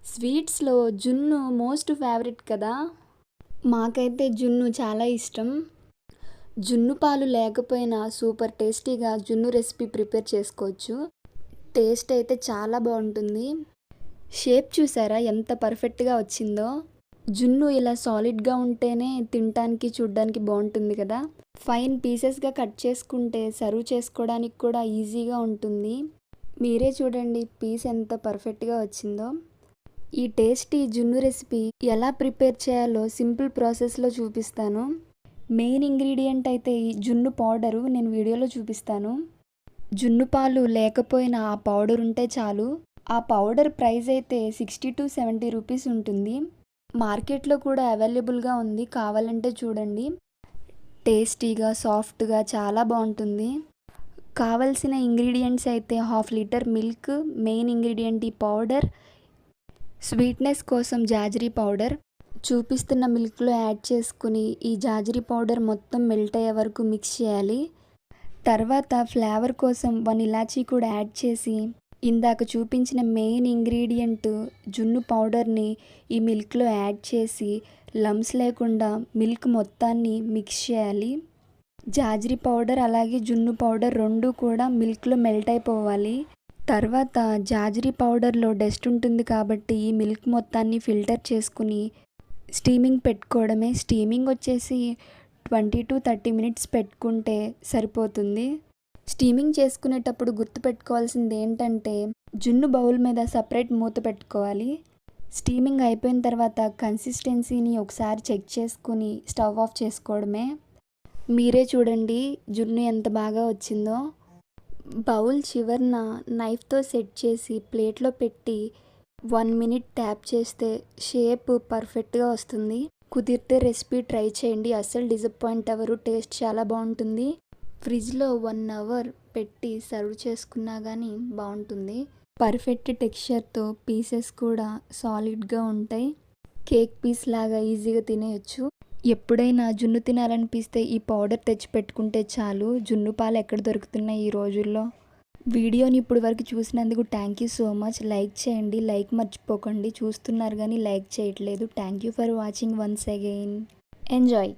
స్వీట్స్‌లో జున్ను most favourite కదా! మాకైతే జున్ను చాలా ఇష్టం. జున్ను పాలు లేకపోయినా సూపర్ టేస్టీగా జున్ను రెసిపీ ప్రిపేర్ చేసుకోవచ్చు. టేస్ట్ అయితే చాలా బావుంటుంది. షేప్ చూసారా ఎంత పర్ఫెక్ట్‌గా వచ్చిందో? జున్ను ఇలా సాలిడ్‌గా ఉంటేనే తినటానికి, చూడ్డానికి బావుంటుంది కదా! ఫైన్ పీసెస్‌గా కట్ చేసుకుంటే సర్వ్ చేసుకోవడానికి కూడా ఈజీగా ఉంటుంది. మీరే చూడండి పీస్ ఎంత పర్ఫెక్ట్‌గా వచ్చిందో. ఈ టేస్టీ జున్ను రెసిపీ ఎలా ప్రిపేర్ చేయాలో సింపుల్ ప్రాసెస్‌లో చూపిస్తాను. మెయిన్ ఇంగ్రీడియంట్ అయితే ఈ జున్ను పౌడరు నేను వీడియోలో చూపిస్తాను. జున్ను పాలు లేకపోయినా ఆ పౌడర్ ఉంటే చాలు. ఆ పౌడర్ ప్రైస్ అయితే 60-70 రూపీస్ ఉంటుంది. మార్కెట్‌లో కూడా అవైలబుల్‌గా ఉంది. కావాలంటే చూడండి. టేస్టీగా, సాఫ్ట్‌గా చాలా బావుంటుంది. కావలసిన ఇంగ్రీడియంట్స్ అయితే 1/2 లీటర్ మిల్క్, మెయిన్ ఇంగ్రీడియంట్ ఈ పౌడర్, స్వీట్నెస్ కోసం జాజరీ పౌడర్. చూపిస్తున్న మిల్క్లో యాడ్ చేసుకుని ఈ జాజరీ పౌడర్ మొత్తం మెల్ట్ అయ్యే వరకు మిక్స్ చేయాలి. తర్వాత ఫ్లేవర్ కోసం 1 ఇలాచీ కూడా యాడ్ చేసి ఇందాక చూపించిన మెయిన్ ఇంగ్రీడియంట్ జున్ను పౌడర్ని ఈ మిల్క్లో యాడ్ చేసి లమ్స్ లేకుండా మిల్క్ మొత్తాన్ని మిక్స్ చేయాలి. జాజరీ పౌడర్ అలాగే జున్ను పౌడర్ రెండు కూడా మిల్క్లో మెల్ట్ అయిపోవాలి. తర్వాత జాజరీ పౌడర్లో డస్ట్ ఉంటుంది కాబట్టి ఈ మిల్క్ మొత్తాన్ని ఫిల్టర్ చేసుకుని స్టీమింగ్ పెట్టుకోవడమే. స్టీమింగ్ వచ్చేసి 20-30 మినిట్స్ పెట్టుకుంటే సరిపోతుంది. స్టీమింగ్ చేసుకునేటప్పుడు గుర్తుపెట్టుకోవాల్సింది ఏంటంటే జున్ను బౌల్ మీద సపరేట్ మూత పెట్టుకోవాలి. స్టీమింగ్ అయిపోయిన తర్వాత కన్సిస్టెన్సీని ఒకసారి చెక్ చేసుకుని స్టవ్ ఆఫ్ చేసుకోవడమే. మీరే చూడండి జున్ను ఎంత బాగా వచ్చిందో. బౌల్ చివరన నైఫ్తో సెట్ చేసి ప్లేట్లో పెట్టి 1 మినిట్ ట్యాప్ చేస్తే షేప్ పర్ఫెక్ట్గా వస్తుంది. కుదిరితే రెసిపీ ట్రై చేయండి. అస్సలు డిసప్పాయింట్ అవ్వరు. టేస్ట్ చాలా బాగుంటుంది. ఫ్రిడ్జ్లో 1 అవర్ పెట్టి సర్వ్ చేసుకున్నా కానీ బాగుంటుంది. పర్ఫెక్ట్ టెక్స్చర్తో పీసెస్ కూడా సాలిడ్గా ఉంటాయి. కేక్ పీస్ లాగా ఈజీగా తినేయచ్చు. ఎప్పుడైనా జున్ను తినాలనిపిస్తే ఈ పౌడర్ తెచ్చి పెట్టుకుంటే చాలు. జున్ను పాలు ఎక్కడ దొరుకుతున్నాయి ఈ రోజుల్లో. వీడియోని ఇప్పుడు వరకు చూసినందుకు thank you so much. Like చేయండి. లైక్ మర్చిపోకండి. చూస్తున్నారు కానీ లైక్ చేయట్లేదు. Thank you for watching once again. Enjoy.